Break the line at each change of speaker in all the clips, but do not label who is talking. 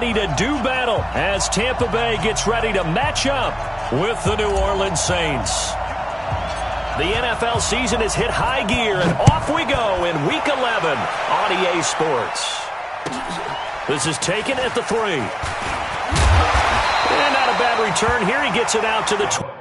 Ready to do battle as Tampa Bay gets ready to match up with the New Orleans Saints. The NFL season has hit high gear, and off we go in Week 11 on EA Sports. This is taken at the 3. And not a bad return here. He gets it out to the 20.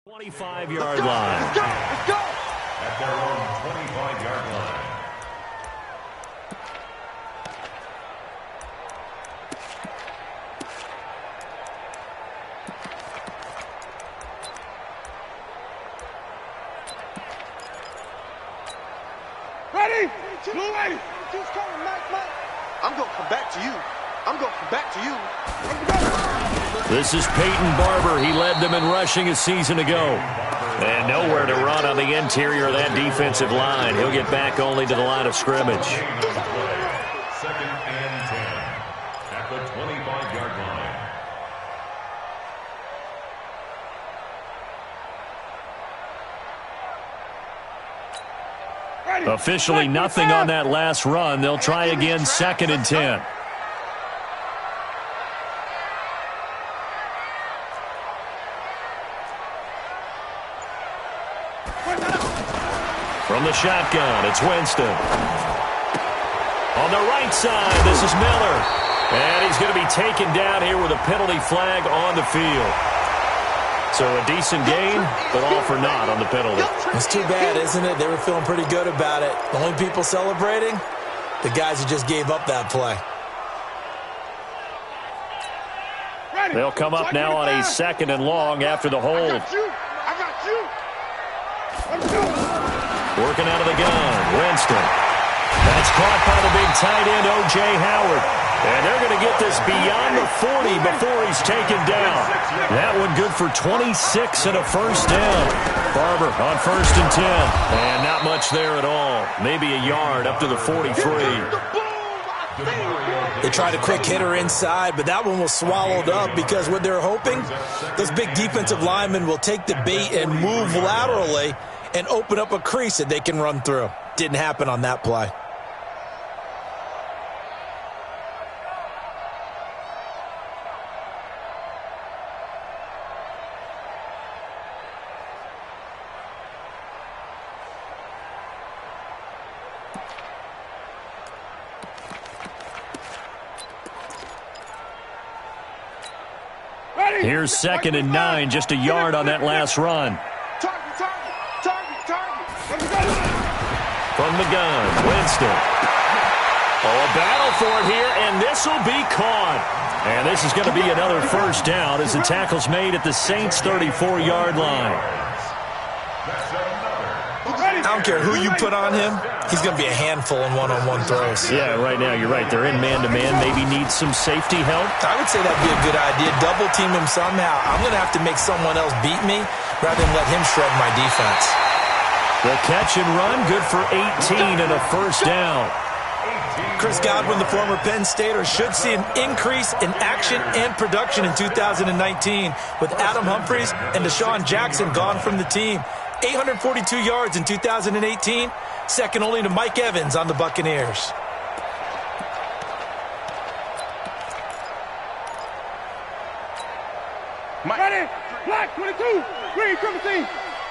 25-yard line.
Let's go! At their own 25-yard line.
Ready? Blue lady. Just coming, Mike. I'm going to come back to you.
This is Peyton Barber. He led them in rushing a season ago. And nowhere to run on the interior of that defensive line. He'll get back only to the line of scrimmage.
Second and 10 at the 25-yard line.
Officially nothing on that last run. They'll try again, second and 10. From the shotgun, it's Winston. On the right side, this is Miller. And he's going to be taken down here with a penalty flag on the field. So a decent game, but all for naught on the penalty.
It's too bad, isn't it? They were feeling pretty good about it. The only people celebrating, the guys who just gave up that play.
They'll come up now on a second and long after the hold.
I got you. Let's go.
Working out of the gun, Winston. That's caught by the big tight end, O.J. Howard. And they're going to get this beyond the 40 before he's taken down. That one good for 26 and a first down. Barber on first and 10. And not much there at all. Maybe a yard up to the 43.
They tried a quick hitter inside, but that one was swallowed up because what they're hoping, those big defensive linemen will take the bait and move laterally and open up a crease that they can run through. Didn't happen on that play.
Here's second and 9, just a yard on that last run. From the gun, Winston. Oh, a battle for it here, and this will be caught. And this is going to be another first down as the tackle's made at the Saints' 34-yard line.
I don't care who you put on him, he's going to be a handful in one-on-one throws.
Yeah, right now you're right. They're in man-to-man, maybe need some safety help.
I would say that'd be a good idea. Double team him somehow. I'm going to have to make someone else beat me rather than let him shred my defense.
The catch and run, good for 18 and a first down.
Chris Godwin, the former Penn Stater, should see an increase in action and production in 2019 with Adam Humphries and Deshaun Jackson gone from the team. 842 yards in 2018, second only to Mike Evans on the Buccaneers.
Ready? Black 22. Green triple team.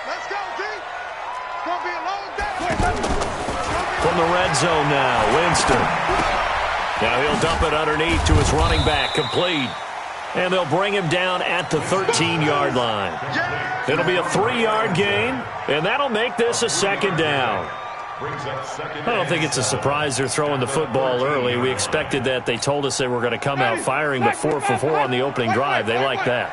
Let's go, D. It's going to be a long day.
From the red zone now, Winston. Now he'll dump it underneath to his running back, complete. And they'll bring him down at the 13-yard line. It'll be a 3-yard gain, and that'll make this a second down. I don't think it's a surprise they're throwing the football early. We expected that. They told us they were going to come out firing the 4 for 4 on the opening drive. They like that.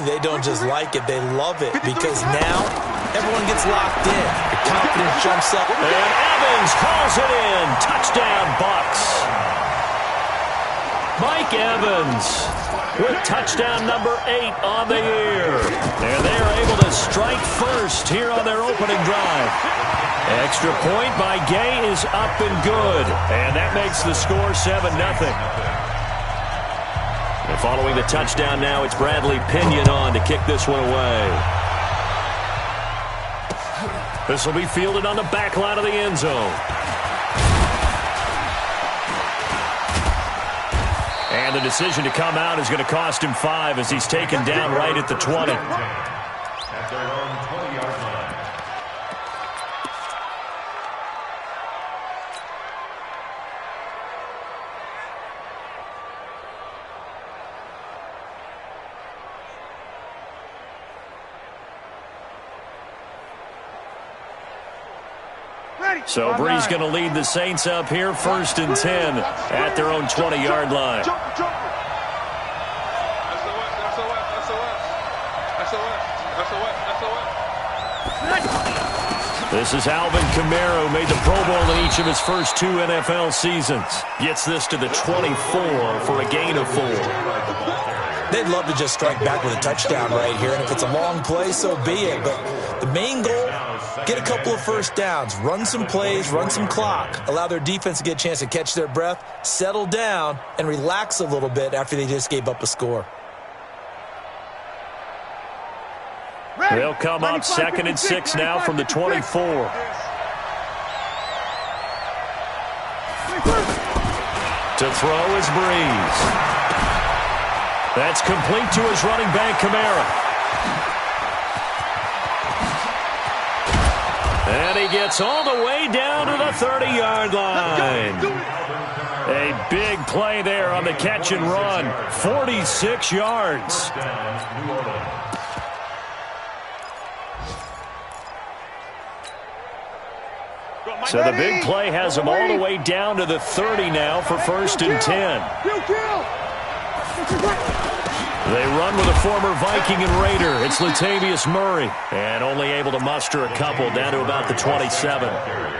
They don't just like it, they love it, because now everyone gets locked in. The confidence jumps up.
And Evans calls it in. Touchdown, Bucs. Mike Evans with touchdown number 8 on the year. And they are able to strike first here on their opening drive. Extra point by Gay is up and good. And that makes the score 7-0. And following the touchdown now, it's Bradley Pinion on to kick this one away. This will be fielded on the back line of the end zone. And the decision to come out is going to cost him 5 as he's taken down right at the 20.
At their own 20-yard line.
So Bree's going to lead the Saints up here, 1st and 10 at their own 20-yard line. This is Alvin Kamara, who made the Pro Bowl in each of his first 2 NFL seasons. Gets this to the 24 for a gain of 4.
They'd love to just strike back with a touchdown right here, and if it's a long play, so be it. But the main goal, get a couple of first downs, run some plays, run some clock, allow their defense to get a chance to catch their breath, settle down, and relax a little bit after they just gave up a score.
They'll come up 2nd and 6 now from the 24. To throw is Breeze. That's complete to his running back, Kamara. And he gets all the way down to the 30-yard line. A big play there on the catch and run. 46 yards. So the big play has him all the way down to the 30 now for 1st and 10. They run with a former Viking and Raider. It's Latavius Murray. And only able to muster a couple down to about the 27.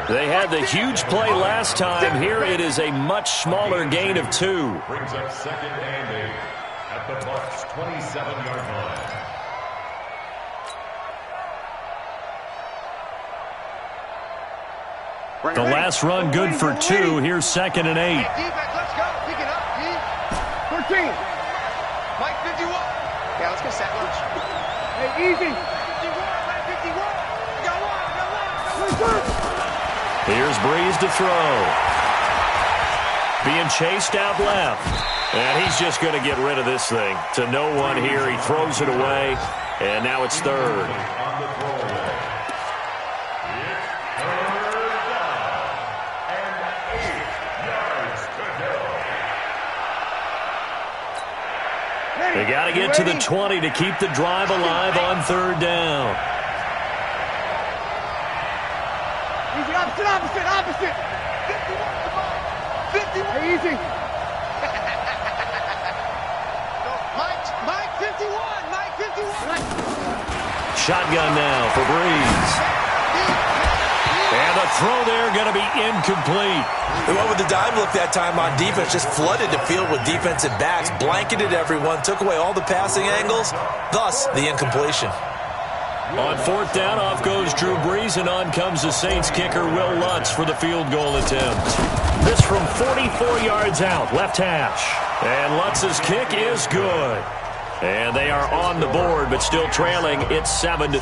They had the huge play last time. Here it is a much smaller gain of 2.
Brings up 2nd and 8 at the Bucs 27-yard line.
The last run good for 2. Here's 2nd and 8.
Hey, defense, let's go. Pick it up, D. 13. Mike 51. Yeah, let's get set lunch. Hey, easy. 51, Mike 51. Got one.
Here's Breeze to throw. Being chased out left. And he's just going to get rid of this thing. To no one here. He throws it away. And now it's 3rd. They got to get to the 20 to keep the drive alive on 3rd down.
Easy, opposite. 51. Hey, easy. Mike 51.
Shotgun now for Breeze. And the throw there going to be incomplete.
They went with the dime look that time on defense, just flooded the field with defensive backs, blanketed everyone, took away all the passing angles, thus the incompletion.
On fourth down, off goes Drew Brees, and on comes the Saints kicker, Will Lutz, for the field goal attempt. This from 44 yards out, left hash. And Lutz's kick is good. And they are on the board, but still trailing. It's 7-3.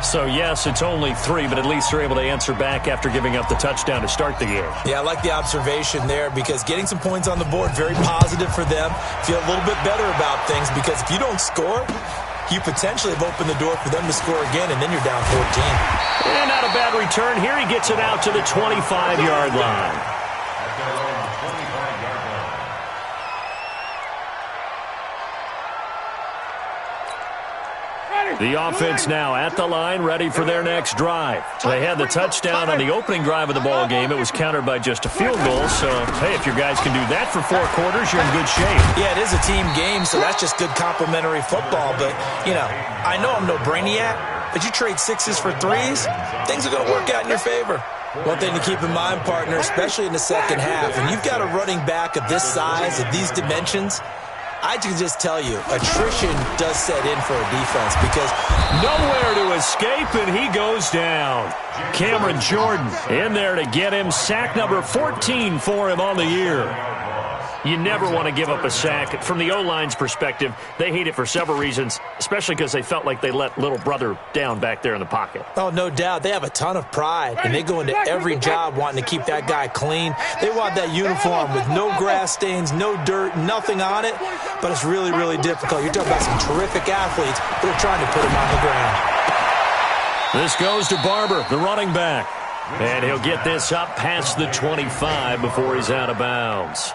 So, yes, it's only 3, but at least they're able to answer back after giving up the touchdown to start the game.
Yeah, I like the observation there because getting some points on the board, very positive for them. Feel a little bit better about things because if you don't score, you potentially have opened the door for them to score again, and then you're down 14.
And not a bad return. Here he gets it out to the 25-yard line. The offense now at the line, ready for their next drive. They had the touchdown on the opening drive of the ball game. It was countered by just a field goal. So, hey, if your guys can do that for 4 quarters, you're in good shape.
Yeah, it is a team game, so that's just good complimentary football. But, you know, I know I'm no brainiac, but you trade 6s for 3s, things are going to work out in your favor. One thing to keep in mind, partner, especially in the second half, when you've got a running back of this size, of these dimensions, I can just tell you, attrition does set in for a defense because
nowhere to escape, and he goes down. Cameron Jordan in there to get him. Sack number 14 for him on the year. You never want to give up a sack. From the O-line's perspective, they hate it for several reasons, especially because they felt like they let little brother down back there in the pocket.
Oh, no doubt. They have a ton of pride, and they go into every job wanting to keep that guy clean. They want that uniform with no grass stains, no dirt, nothing on it, but it's really, really difficult. You're talking about some terrific athletes that are trying to put him on the ground.
This goes to Barber, the running back, and he'll get this up past the 25 before he's out of bounds.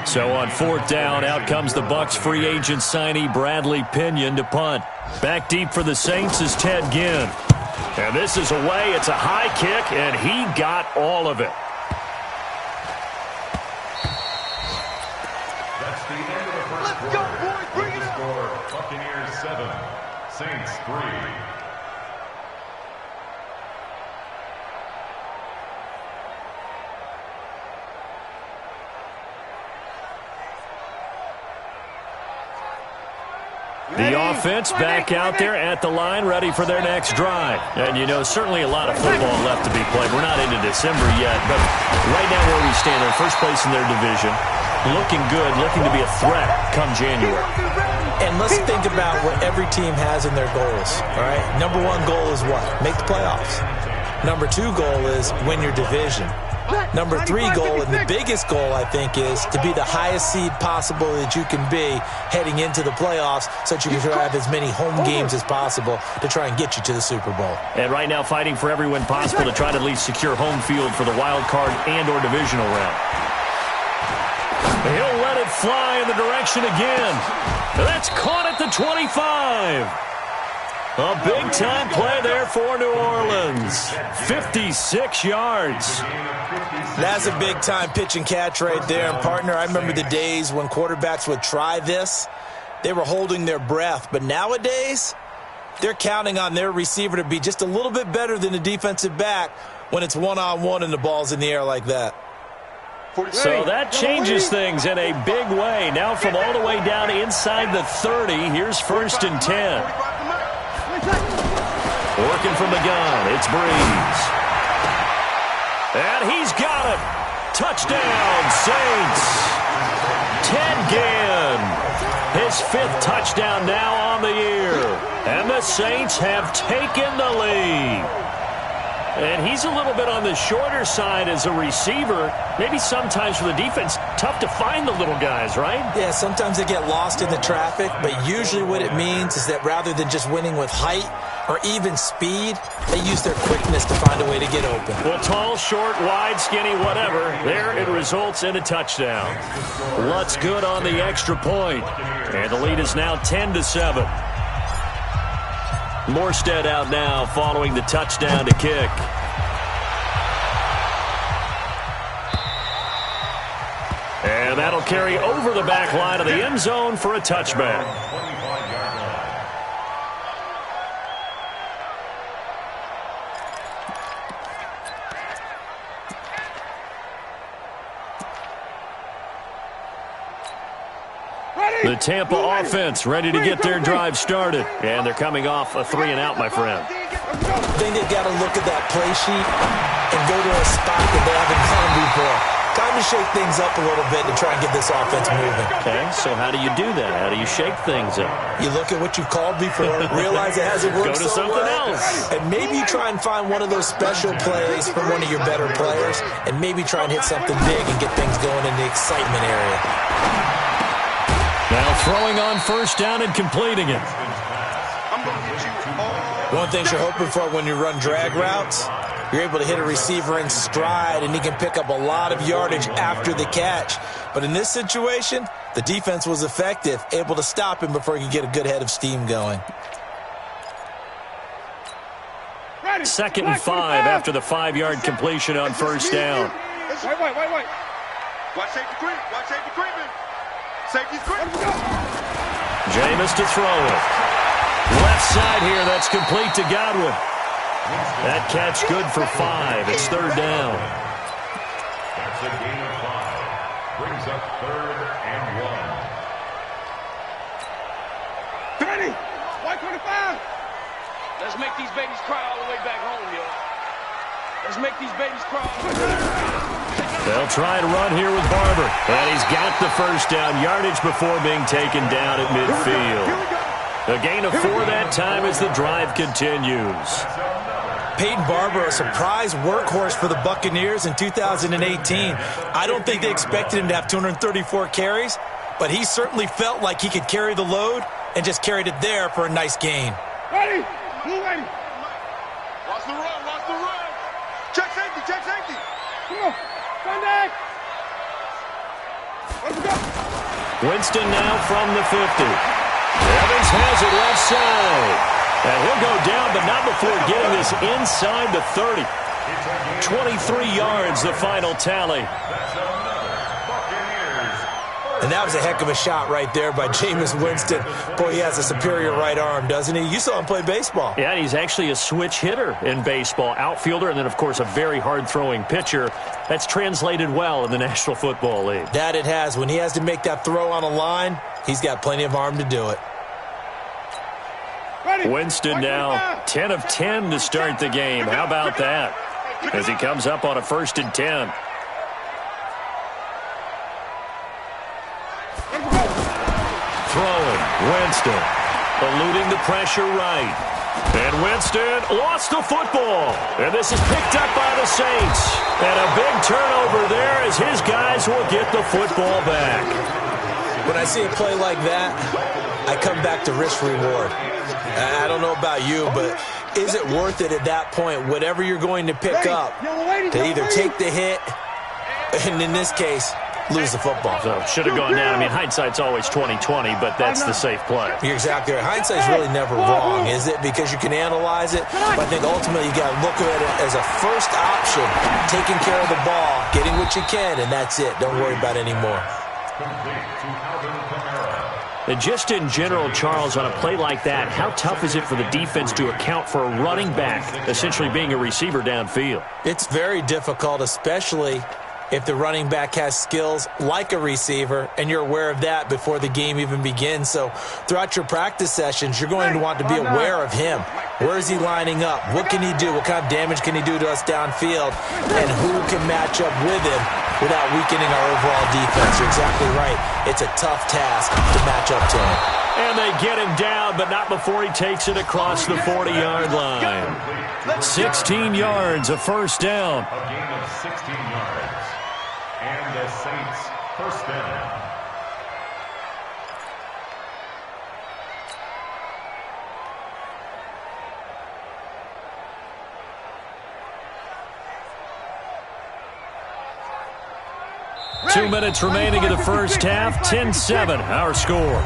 So on fourth down, out comes the Bucs free agent signee Bradley Pinion to punt. Back deep for the Saints is Ted Ginn. And this is away. It's a high kick, and he got all of it.
That's the end of the first quarter. Let's go, boys. Bring it up. Buccaneers 7, Saints 3.
The offense back out there at the line, ready for their next drive. And, you know, certainly a lot of football left to be played. We're not into December yet, but right now where we stand, they're first place in their division, looking good, looking to be a threat come January.
And let's think about what every team has in their goals, all right? Number 1 goal is what? Make the playoffs. Number 2 goal is win your division. Number 3 goal, and the biggest goal, I think, is to be the highest seed possible that you can be heading into the playoffs so that you can have as many home games as possible to try and get you to the Super Bowl.
And right now fighting for every win possible to try to at least secure home field for the wild card and or divisional round. He'll let it fly in the direction again. That's caught at the 25. A big-time play there for New Orleans. 56 yards.
That's a big-time pitch and catch right there. And, partner, I remember the days when quarterbacks would try this. They were holding their breath. But nowadays, they're counting on their receiver to be just a little bit better than the defensive back when it's one-on-one and the ball's in the air like that.
So that changes things in a big way. Now from all the way down inside the 30, here's 1st and 10. Working from the gun, it's Brees. And he's got it. Touchdown, Saints. Ted Ginn. His 5th touchdown now on the year. And the Saints have taken the lead. And he's a little bit on the shorter side as a receiver. Maybe sometimes for the defense, tough to find the little guys, right?
Yeah, sometimes they get lost in the traffic, but usually what it means is that rather than just winning with height or even speed, they use their quickness to find a way to get open.
Well, tall, short, wide, skinny, whatever. There it results in a touchdown. Lutz good on the extra point. And the lead is now 10-7. Morstead out now following the touchdown to kick. And that'll carry over the back line of the end zone for a touchback. The Tampa offense ready to get their drive started. And they're coming off a 3-and-out, my friend.
I think they've got to look at that play sheet and go to a spot that they haven't gone before. Time to shake things up a little bit to try and get this offense moving.
Okay, so how do you do that? How do you shake things up?
You look at what you called before, realize it hasn't worked
Go to something else.
And maybe you try and find one of those special plays from one of your better players, and maybe try and hit something big and get things going in the excitement area.
Now throwing on first down and completing it.
One thing you're hoping for when you run drag routes, you're able to hit a receiver in stride, and he can pick up a lot of yardage after the catch. But in this situation, the defense was effective, able to stop him before he could get a good head of steam going.
2nd and 5 after the 5-yard completion on first down.
Wait. Watch safety creep. Watch safety creeping. Safety's creeping.
Jameis to throw it. Left side here, that's complete to Godwin. That catch good for 5. It's 3rd down.
That's a gain of 5. Brings up 3rd and 1.
20. White 25. Let's make these babies cry all the way back home, yo. Let's make these babies cry.
They'll try to run here with Barber. And he's got the first down yardage before being taken down at midfield. A gain of 4 that time as the drive continues.
Peyton Barber, a surprise workhorse for the Buccaneers in 2018. I don't think they expected him to have 234 carries, but he certainly felt like he could carry the load and just carried it there for a nice gain.
Ready. Move ready. Watch the run. Watch the run. Check safety. Check safety. Come on. Contact. Let's go.
Winston now from the 50. Evans has it left side. And he'll go down, but not before getting this inside the 30. 23 yards, the final tally.
And that was a heck of a shot right there by Jameis Winston. Boy, he has a superior right arm, doesn't he? You saw him play baseball.
Yeah, he's actually a switch hitter in baseball. Outfielder, and then, of course, a very hard-throwing pitcher. That's translated well in the National Football League.
That it has. When he has to make that throw on a line, he's got plenty of arm to do it.
Winston now 10 of 10 to start the game. How about that? As he comes up on a 1st and 10. Throwing, Winston, eluding the pressure right. And Winston lost the football. And this is picked up by the Saints. And a big turnover there as his guys will get the football back.
When I see a play like that, I come back to risk-reward. I don't know about you, but is it worth it at that point, whatever you're going to pick up, to either take the hit, and in this case, lose the football?
So should have gone down. I mean, hindsight's always 20/20, but that's the safe play.
You're exactly right. Hindsight's really never wrong, is it? Because you can analyze it, but I think ultimately you got to look at it as a first option, taking care of the ball, getting what you can, and that's it. Don't worry about it anymore.
And just in general, Charles, on a play like that, how tough is it for the defense to account for a running back essentially being a receiver downfield?
It's very difficult, especially if the running back has skills like a receiver, and you're aware of that before the game even begins. So throughout your practice sessions, you're going to want to be aware of him. Where is he lining up? What can he do? What kind of damage can he do to us downfield? And who can match up with him without weakening our overall defense? You're exactly right. It's a tough task to match up to him.
And they get him down, but not before he takes it across the 40-yard line. 16 yards, a first down.
A gain of 16 yards. And the Saints, first down.
Two minutes remaining in the first half. 10-7, our score.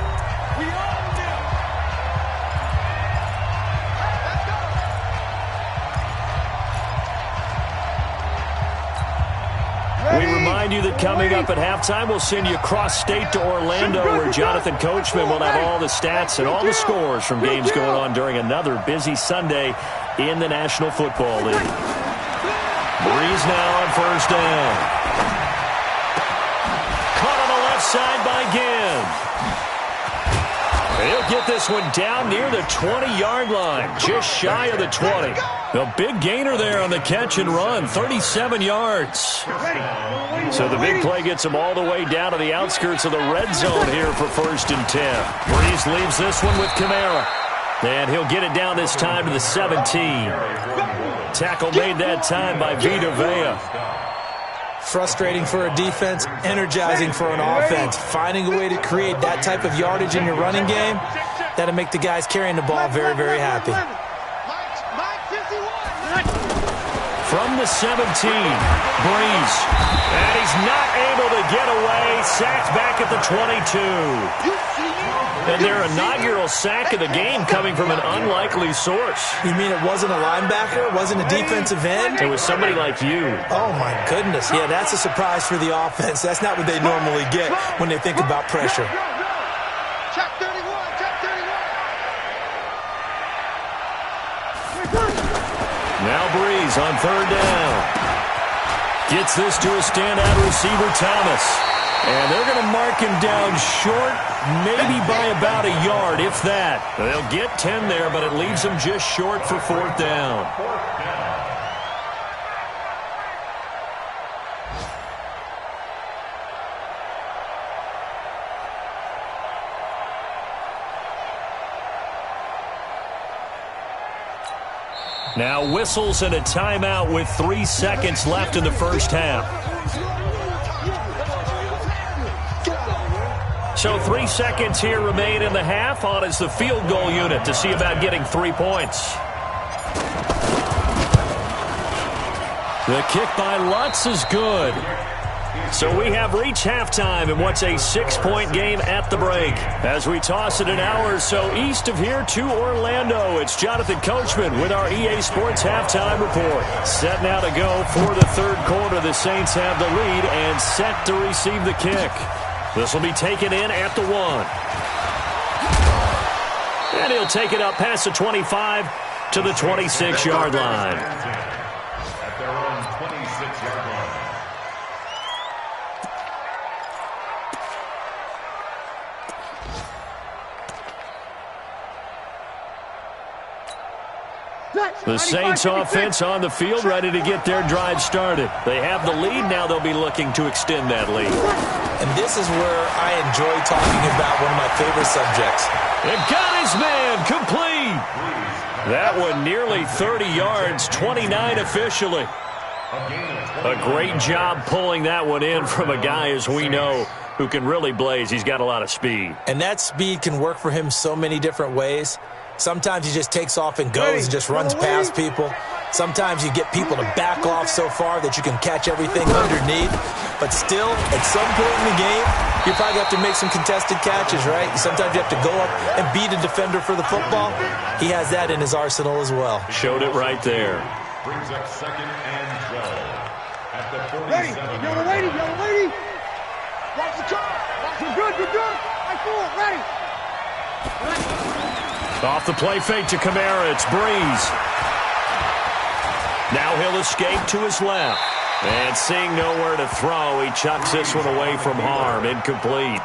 We remind you that coming up at halftime, we'll send you across state to Orlando, where Jonathan Coachman will have all the stats and all the scores from games going on during another busy Sunday in the National Football League. Breeze now on first down. Caught on the left side by Ginn. He'll get this one down near the 20-yard line, just shy of the 20. A big gainer there on the catch and run, 37 yards. So the big play gets him all the way down to the outskirts of the red zone here for 1st and 10. Breeze leaves this one with Kamara. And he'll get it down this time to the 17. Tackle made that time by Vita Vea.
Frustrating for a defense, energizing for an offense. Finding a way to create that type of yardage in your running game, that'll make the guys carrying the ball very, very happy.
From the 17, Breeze. And he's not able to get away. Sacked back at the 22. And their inaugural sack of the game coming from an unlikely source.
You mean it wasn't a linebacker? It wasn't a defensive end?
It was somebody like you.
Oh, my goodness. Yeah, that's a surprise for the offense. That's not what they normally get when they think about pressure.
Check 31, check 31.
Now Breeze on 3rd down. Gets this to a standout receiver, Thomas. And they're going to mark him down short, maybe by about a yard, if that. They'll get 10 there, but it leaves them just short for 4th down. Now whistles and a timeout with 3 seconds left in the first half. So 3 seconds here remain in the half. On is the field goal unit to see about getting 3 points. The kick by Lutz is good. So we have reached halftime in what's a 6-point game at the break. As we toss it an hour or so east of here to Orlando, it's Jonathan Coachman with our EA Sports Halftime Report. Set now to go for the 3rd quarter. The Saints have the lead and set to receive the kick. This will be taken in at the 1. And he'll take it up past the 25 to the 26-yard line.
At their own 26-yard line.
The Saints offense on the field, ready to get their drive started. They have the lead. Now they'll be looking to extend that lead.
And this is where I enjoy talking about one of my favorite subjects.
And got his man complete. That one nearly 30 yards, 29 officially. A great job pulling that one in from a guy, as we know, who can really blaze. He's got a lot of speed.
And that speed can work for him so many different ways. Sometimes he just takes off and goes and just runs past people. Sometimes you get people to back off so far that you can catch everything underneath. But still, at some point in the game, you probably have to make some contested catches, right? Sometimes you have to go up and beat a defender for the football. He has that in his arsenal as well.
Showed it right there.
Brings up 2nd and 12. At the 47.
Ready, yellow lady, yellow lady. Watch the car. You're good, you're good. I feel it, ready.
Off the play fake to Kamara, it's Breeze. Now he'll escape to his left. And seeing nowhere to throw, he chucks this one away from harm. Incomplete.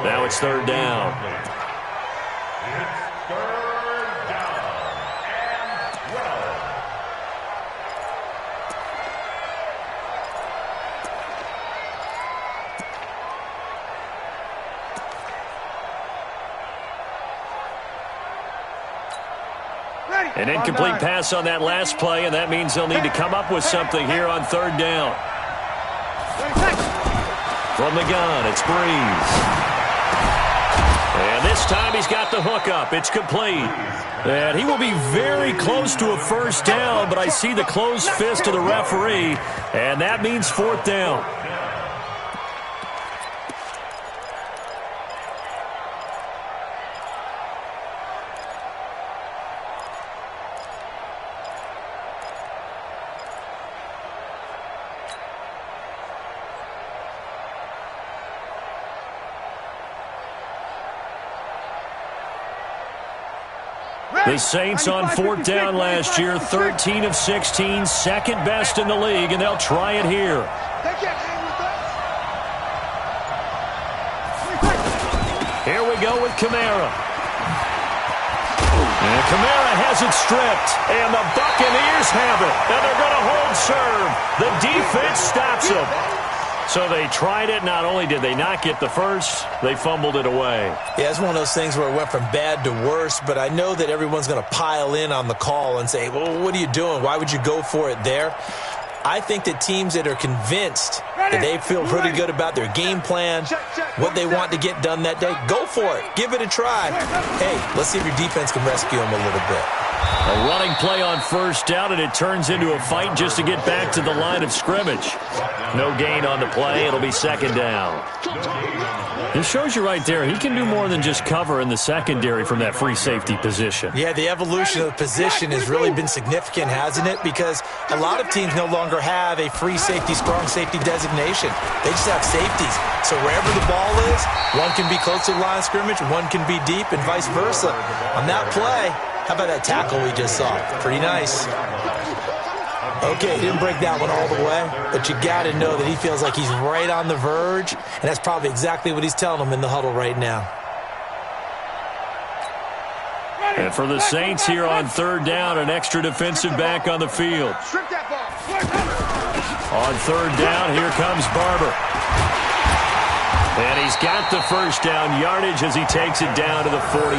Now it's 3rd down.
It's 3rd down and 12.
An incomplete pass on that last play, and that means they'll need to come up with something here on 3rd down. From the gun, it's Breeze. And this time he's got the hook up. It's complete. And he will be very close to a 1st down, but I see the closed fist of the referee, and that means 4th down. The Saints on 4th down last year, 13 of 16, 2nd best in the league, and they'll try it here. Here we go with Kamara. And Kamara has it stripped. And the Buccaneers have it. And they're going to hold serve. The defense stops them. So they tried it. Not only did they not get the first, they fumbled it away.
Yeah, it's one of those things where it went from bad to worse, but I know that everyone's going to pile in on the call and say, well, what are you doing? Why would you go for it there? I think that teams that are convinced that they feel pretty good about their game plan, what they want to get done that day, go for it. Give it a try. Hey, let's see if your defense can rescue them a little bit.
A running play on first down, and it turns into a fight just to get back to the line of scrimmage. No gain on the play. It'll be second down. It shows you right there, he can do more than just cover in the secondary from that free safety position.
Yeah, the evolution of the position has really been significant, hasn't it? Because a lot of teams no longer have a free safety, strong safety designation. They just have safeties. So wherever the ball is, one can be close to the line of scrimmage, one can be deep, and vice versa. On that play, how about that tackle we just saw? Pretty nice. Okay, he didn't break that one all the way, but you got to know that he feels like he's right on the verge, and that's probably exactly what he's telling them in the huddle right now.
And for the Saints here on third down, an extra defensive back on the field. On third down, here comes Barber. And he's got the first down yardage as he takes it down to the 49.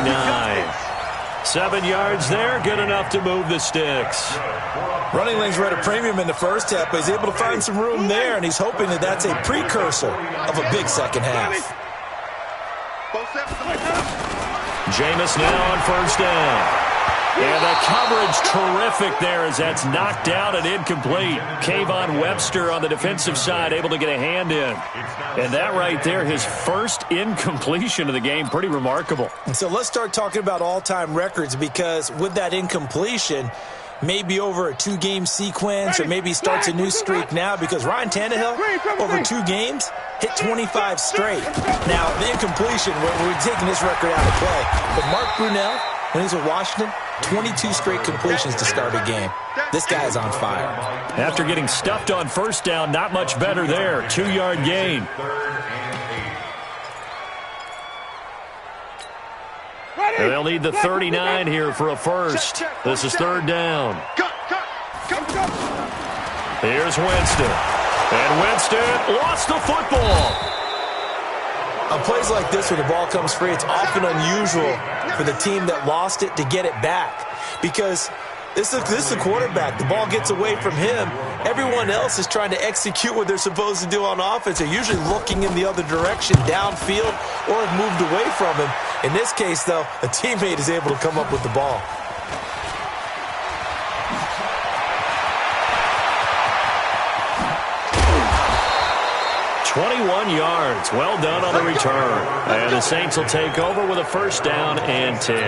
7 yards there, good enough to move the sticks.
Running lanes were at a premium in the first half, but he's able to find some room there, and he's hoping that that's a precursor of a big second half.
Jameis now on first down. And the coverage terrific there as that's knocked down and incomplete. Kayvon Webster on the defensive side able to get a hand in. And that right there, his first incompletion of the game, pretty remarkable.
And so let's start talking about all-time records, because with that incompletion, maybe over a 2-game sequence, or maybe he starts a new streak now, because Ryan Tannehill, over 2 games, hit 25 straight. Now, the incompletion, we're taking this record out of play. But Mark Brunell, when he's with Washington, 22 straight completions to start a game. This guy is on fire.
After getting stuffed on first down, not much better there. 2-yard gain. They'll need the 39 here for a first. This is third down. Here's Winston. And Winston lost the football.
On plays like this where the ball comes free, it's often unusual for the team that lost it to get it back, because this is the quarterback. The ball gets away from him. Everyone else is trying to execute what they're supposed to do on offense. They're usually looking in the other direction, downfield, or have moved away from him. In this case, though, a teammate is able to come up with the ball.
21 yards. Well done on the return. And the Saints will take over with a first down and 10.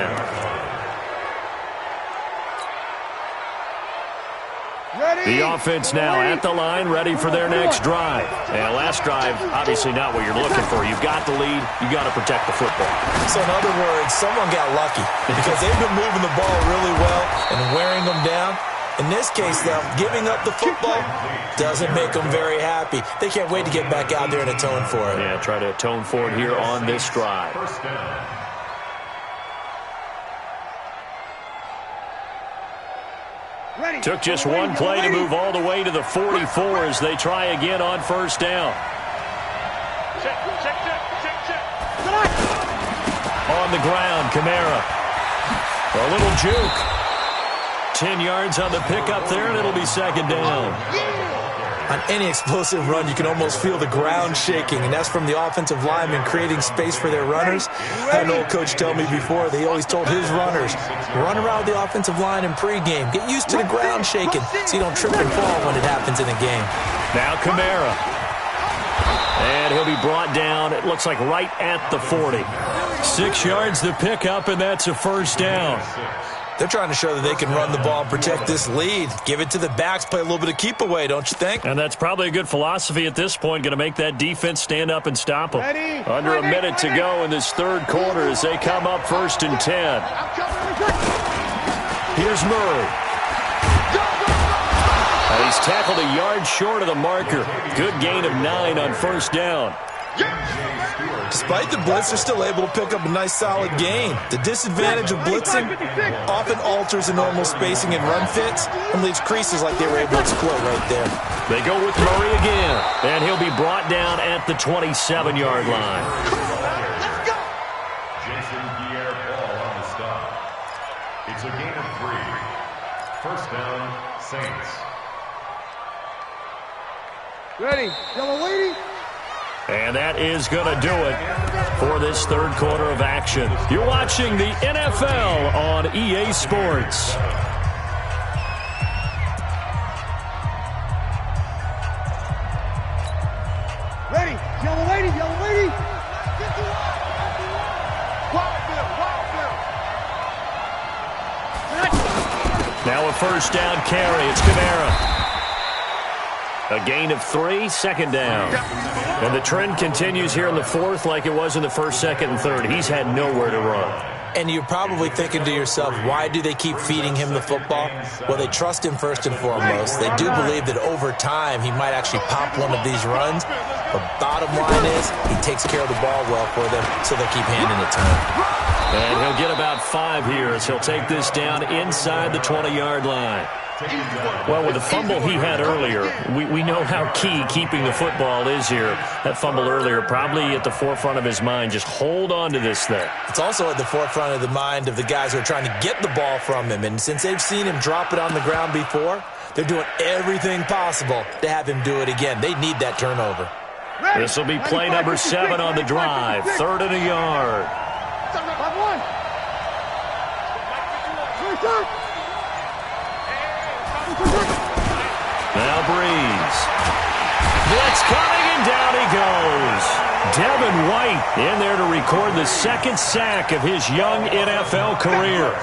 The offense now at the line, ready for their next drive. And last drive, obviously not what you're looking for. You've got the lead. You've got to protect the football.
So in other words, someone got lucky, because they've been moving the ball really well and wearing them down. In this case, though, giving up the football doesn't make them very happy. They can't wait to get back out there and atone for it.
Yeah, try to atone for it here on this drive. Took just one play to move all the way to the 44 as they try again on first down. On the ground, Kamara. A little juke. 10 yards on the pickup there, and it'll be second down.
On any explosive run, you can almost feel the ground shaking, and that's from the offensive linemen creating space for their runners. I had an old coach tell me before, they always told his runners, run around the offensive line in pregame. Get used to the ground shaking so you don't trip and fall when it happens in a game.
Now Kamara. And he'll be brought down, it looks like right at the 40. 6 yards the pickup, and that's a first down.
They're trying to show that they can run the ball and protect this lead. Give it to the backs, play a little bit of keep away, don't you think?
And that's probably a good philosophy at this point, going to make that defense stand up and stop them. Under a minute to go in this third quarter as they come up first and 10. Here's Murray. And he's tackled a yard short of the marker. Good gain of 9 on first down.
Despite the blitz, they're still able to pick up a nice solid gain. The disadvantage of blitzing often alters the normal spacing and run fits and leaves creases like they were able to exploit right there.
They go with Murray again, and he'll be brought down at the 27-yard line.
On the stop. It's a gain of 3. First down, Saints.
Ready, yellow lady.
And that is going to do it for this third quarter of action. You're watching the NFL on EA Sports.
Ready, yellow lady, yellow lady.
Now a first down carry. It's Kamara. A gain of 3, second down. And the trend continues here in the fourth like it was in the first, second, and third. He's had nowhere to run.
And you're probably thinking to yourself, why do they keep feeding him the football? Well, they trust him first and foremost. They do believe that over time he might actually pop one of these runs. But bottom line is he takes care of the ball well for them, so they'll keep handing it to him.
And he'll get about 5 here as he'll take this down inside the 20-yard line. Well, with the fumble he had earlier, we know how key keeping the football is here. That fumble earlier probably at the forefront of his mind. Just hold on to this thing.
It's also at the forefront of the mind of the guys who are trying to get the ball from him. And since they've seen him drop it on the ground before, they're doing everything possible to have him do it again. They need that turnover.
This will be play number 7 on the drive. 3rd and a yard. Now Breeze. Blitz coming, and down he goes. Devin White in there to record the second sack of his young NFL career.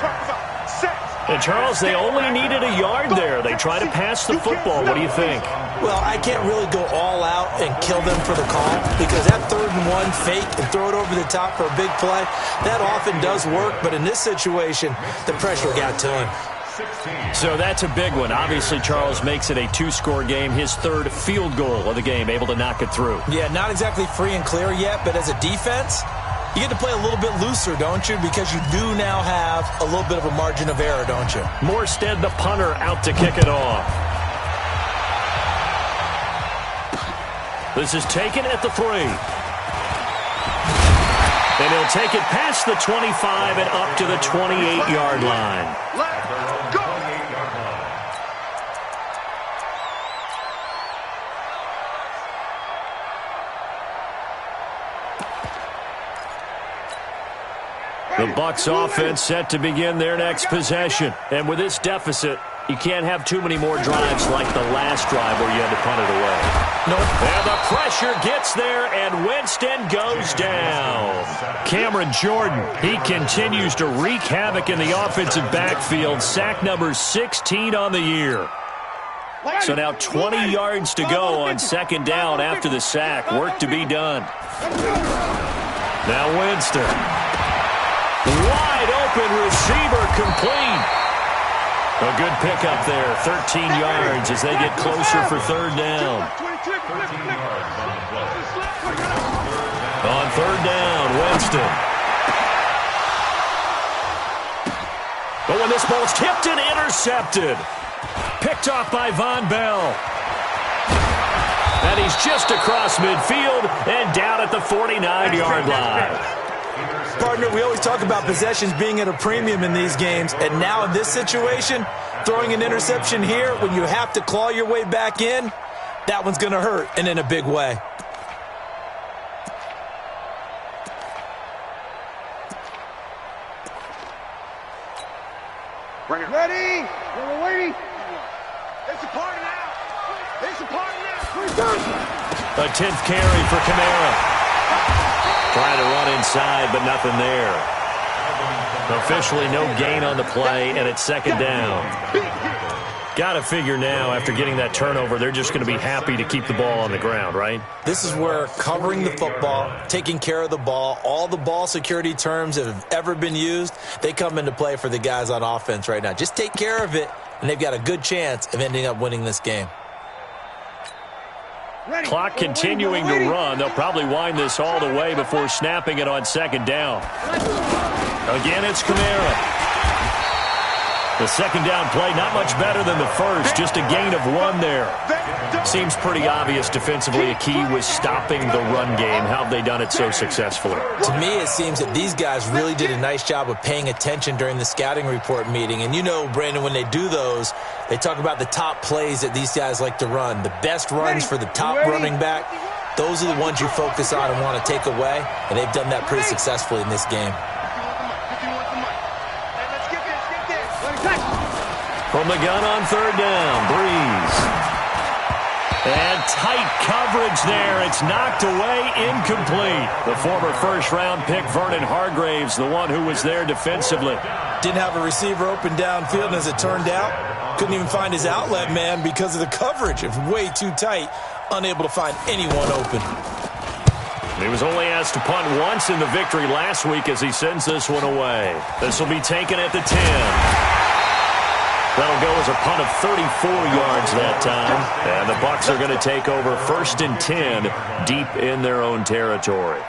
And, Charles, they only needed a yard there. They try to pass the football. What do you think?
Well, I can't really go all out and kill them for the call because that 3rd and 1 fake and throw it over the top for a big play, that often does work. But in this situation, the pressure got to him.
So that's a big one. Obviously, Charles makes it a 2-score game. His 3rd field goal of the game, able to knock it through.
Yeah, not exactly free and clear yet, but as a defense, you get to play a little bit looser, don't you? Because you do now have a little bit of a margin of error, don't you?
Morstead, the punter, out to kick it off. This is taken at the 3. And he'll take it past the 25 and up to the 28-yard line.
Let's go.
The Bucs offense set to begin their next possession. And with this deficit, you can't have too many more drives like the last drive where you had to punt it away. And the pressure gets there, and Winston goes down. Cameron Jordan, he continues to wreak havoc in the offensive backfield. Sack number 16 on the year. So now 20 yards to go on second down after the sack. Work to be done. Now Winston. Wide open receiver complete. A good pickup there, 13 yards as they get closer for third down. On third down, Winston. But when this ball's tipped and intercepted, picked off by Von Bell. And he's just across midfield and down at the 49-yard line.
Partner, we always talk about possessions being at a premium in these games, and now in this situation, throwing an interception here when you have to claw your way back in, that one's going to hurt, and in a big way.
Ready? We're waiting. It's a party now. It's a party now.
A 10th carry for Kamara. Trying to run inside, but nothing there. Officially no gain on the play, and it's second down. Got to figure now, after getting that turnover, they're just going to be happy to keep the ball on the ground, right?
This is where covering the football, taking care of the ball, all the ball security terms that have ever been used, they come into play for the guys on offense right now. Just take care of it, and they've got a good chance of ending up winning this game.
Clock continuing to run. They'll probably wind this all the way before snapping it on second down. Again, it's Kamara. The second down play, not much better than the first, just a gain of 1 there. Seems pretty obvious defensively a key was stopping the run game. How have they done it so successfully?
To me, it seems that these guys really did a nice job of paying attention during the scouting report meeting. And you know, Brandon, when they do those, they talk about the top plays that these guys like to run. The best runs for the top running back, those are the ones you focus on and want to take away. And they've done that pretty successfully in this game.
From the gun on third down, Breeze. And tight coverage there. It's knocked away, incomplete. The former first-round pick, Vernon Hargraves, the one who was there defensively.
Didn't have a receiver open downfield, and as it turned out, couldn't even find his outlet man because of the coverage. It was way too tight, unable to find anyone open.
He was only asked to punt once in the victory last week as he sends this one away. This will be taken at the 10. That'll go as a punt of 34 yards that time. And the Bucs are going to take over 1st and 10 deep in their own territory.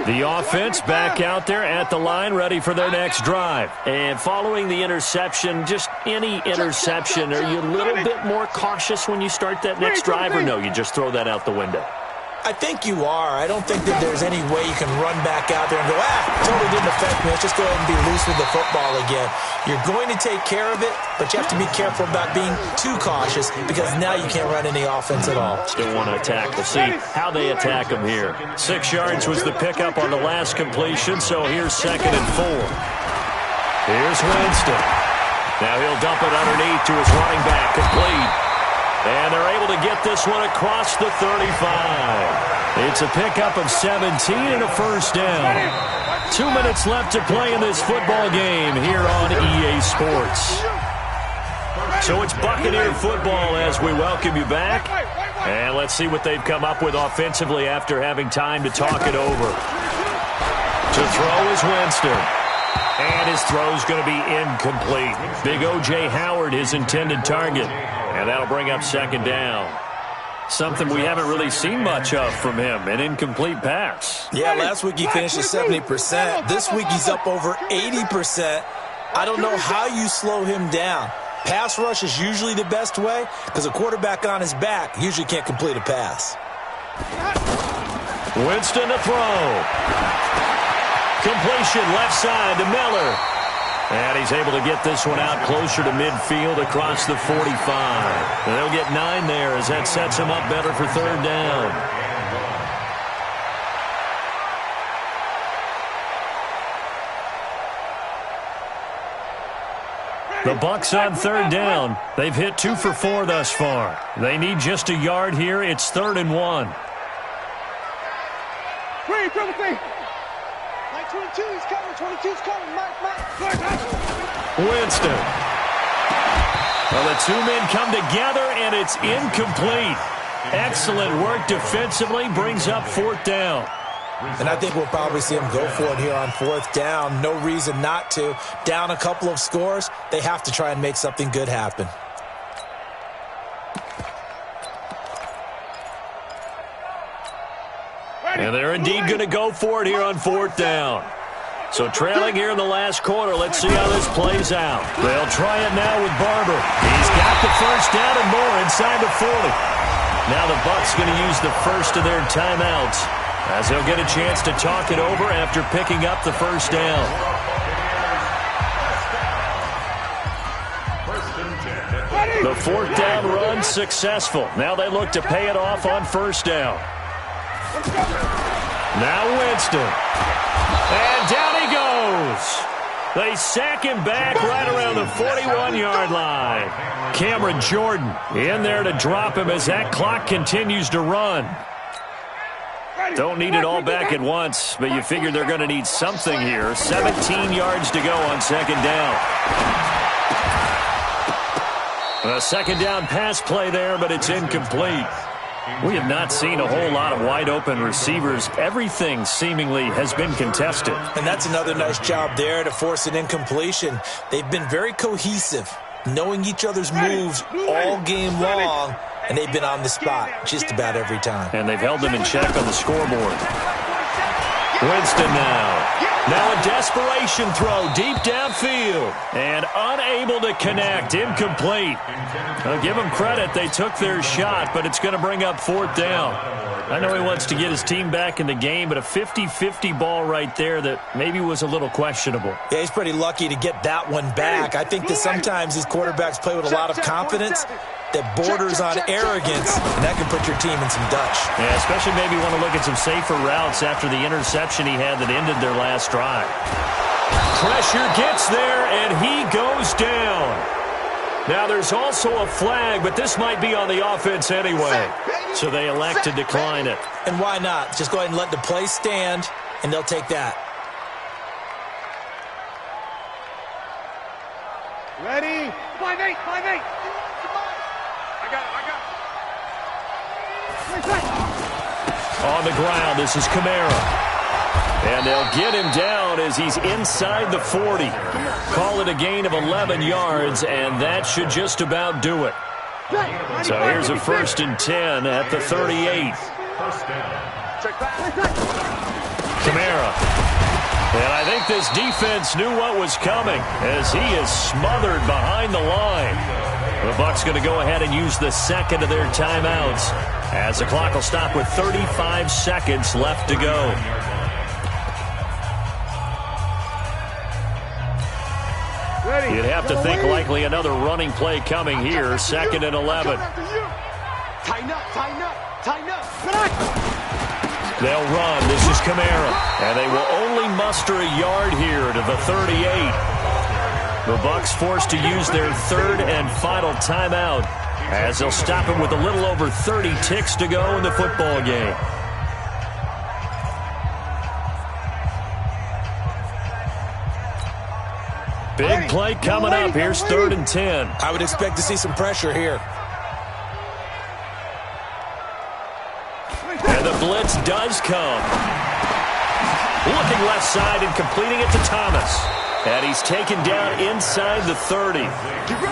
The offense back out there at the line, ready for their next drive. And following the interception, just any interception, are you a little bit more cautious when you start that next drive, or no, you just throw that out the window?
I think you are. I don't think that there's any way you can run back out there and go, totally didn't affect me. Let's just go ahead and be loose with the football again. You're going to take care of it, but you have to be careful about being too cautious because now you can't run any offense at all.
Still want to attack. We'll see how they attack them here. 6 yards was the pickup on the last completion, so here's 2nd and 4. Here's Winston. Now he'll dump it underneath to his running back, complete. And they're able to get this one across the 35. It's a pickup of 17 and a first down. 2 minutes left to play in this football game here on EA Sports. So it's Buccaneer football as we welcome you back. And let's see what they've come up with offensively after having time to talk it over. To throw is Winston. And his throw's going to be incomplete. Big O.J. Howard, his intended target. And that'll bring up 2nd down. Something we haven't really seen much of from him, an incomplete pass.
Yeah, last week he finished at 70%. This week he's up over 80%. I don't know how you slow him down. Pass rush is usually the best way because a quarterback on his back usually can't complete a pass.
Winston to throw. Completion left side to Miller. And he's able to get this one out closer to midfield across the 45. And they'll get 9 there as that sets him up better for 3rd down. The Bucs on 3rd down. They've hit 2 for 4 thus far. They need just a yard here. It's 3rd and 1.
22's coming, 22's coming, Mike.
Winston. Well, the 2 men come together, and it's incomplete. Excellent work defensively, brings up 4th down.
And I think we'll probably see them go for it here on 4th down. No reason not to. Down a couple of scores, they have to try and make something good happen.
And they're indeed going to go for it here on 4th down. So trailing here in the last quarter, let's see how this plays out. They'll try it now with Barber. He's got the first down and more inside the 40. Now the Bucs going to use the first of their timeouts as they'll get a chance to talk it over after picking up the first down. The 4th down run successful. Now they look to pay it off on 1st down. Now Winston. And down he goes. They sack him back right around the 41-yard line. Cameron Jordan in there to drop him as that clock continues to run. Don't need it all back at once, but you figure they're going to need something here. 17 yards to go on 2nd down. A 2nd down pass play there, but it's incomplete. We have not seen a whole lot of wide-open receivers. Everything seemingly has been contested.
And that's another nice job there to force an incompletion. They've been very cohesive. knowing each other's moves all game long, and they've been on the spot just about every time.
And they've held them in check on the scoreboard. Winston now. Now a desperation throw deep downfield. And unable to connect. Incomplete. I'll give them credit. They took their shot, but it's going to bring up 4th down. I know he wants to get his team back in the game, but a 50-50 ball right there that maybe was a little questionable.
Yeah, he's pretty lucky to get that one back. I think that sometimes these quarterbacks play with a lot of confidence that borders on arrogance, and that can put your team in some Dutch.
Yeah, especially maybe want to look at some safer routes after the interception he had that ended their last drive. Pressure gets there, and he goes down. Now, there's also a flag, but this might be on the offense anyway. So they elect to decline it.
And why not? Just go ahead and let the play stand, and they'll take that.
Ready? 5-8, 5-8.
On the ground, this is Kamara. And they'll get him down as he's inside the 40. Call it a gain of 11 yards, and that should just about do it. So here's a 1st and 10 at the 38. Kamara. And I think this defense knew what was coming as he is smothered behind the line. The Bucs going to go ahead and use the second of their timeouts as the clock will stop with 35 seconds left to go. You'd have to think likely another running play coming here, 2nd and 11.
Tighten up, tighten up, tighten up.
They'll run. This is Kamara. And they will only muster a yard here to the 38. The Bucs forced to use their 3rd and final timeout as they'll stop him with a little over 30 ticks to go in the football game. Big play coming up. Here's 3rd and 10.
I would expect to see some pressure here.
And the blitz does come. Looking left side and completing it to Thomas. And he's taken down inside the 30.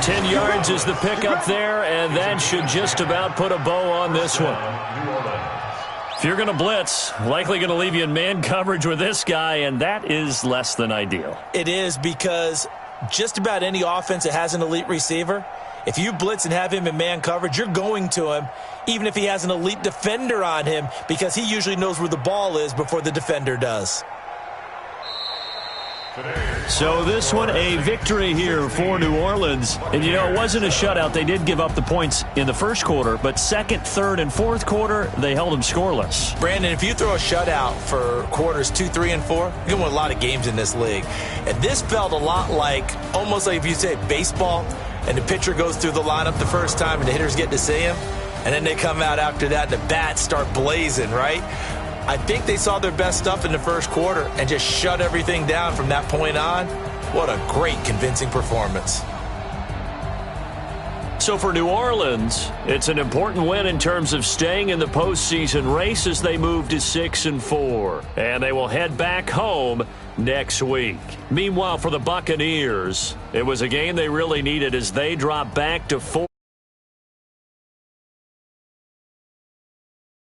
10 yards is the pickup there, and that should just about put a bow on this one. If you're going to blitz, likely going to leave you in man coverage with this guy, and that is less than ideal.
It is, because just about any offense that has an elite receiver, if you blitz and have him in man coverage, you're going to him, even if he has an elite defender on him, because he usually knows where the ball is before the defender does.
So this one, a victory here for New Orleans. And, you know, it wasn't a shutout. They did give up the points in the first quarter, but 2nd, 3rd, and 4th quarter, they held them scoreless.
Brandon, if you throw a shutout for quarters 2, 3, and 4, you're going to win a lot of games in this league. And this felt a lot like, almost like if you say baseball, and the pitcher goes through the lineup the first time and the hitters get to see him, and then they come out after that and the bats start blazing, right? I think they saw their best stuff in the first quarter and just shut everything down from that point on. What a great, convincing performance.
So for New Orleans, it's an important win in terms of staying in the postseason race as they move to 6-4. And they will head back home next week. Meanwhile, for the Buccaneers, it was a game they really needed as they drop back to 4.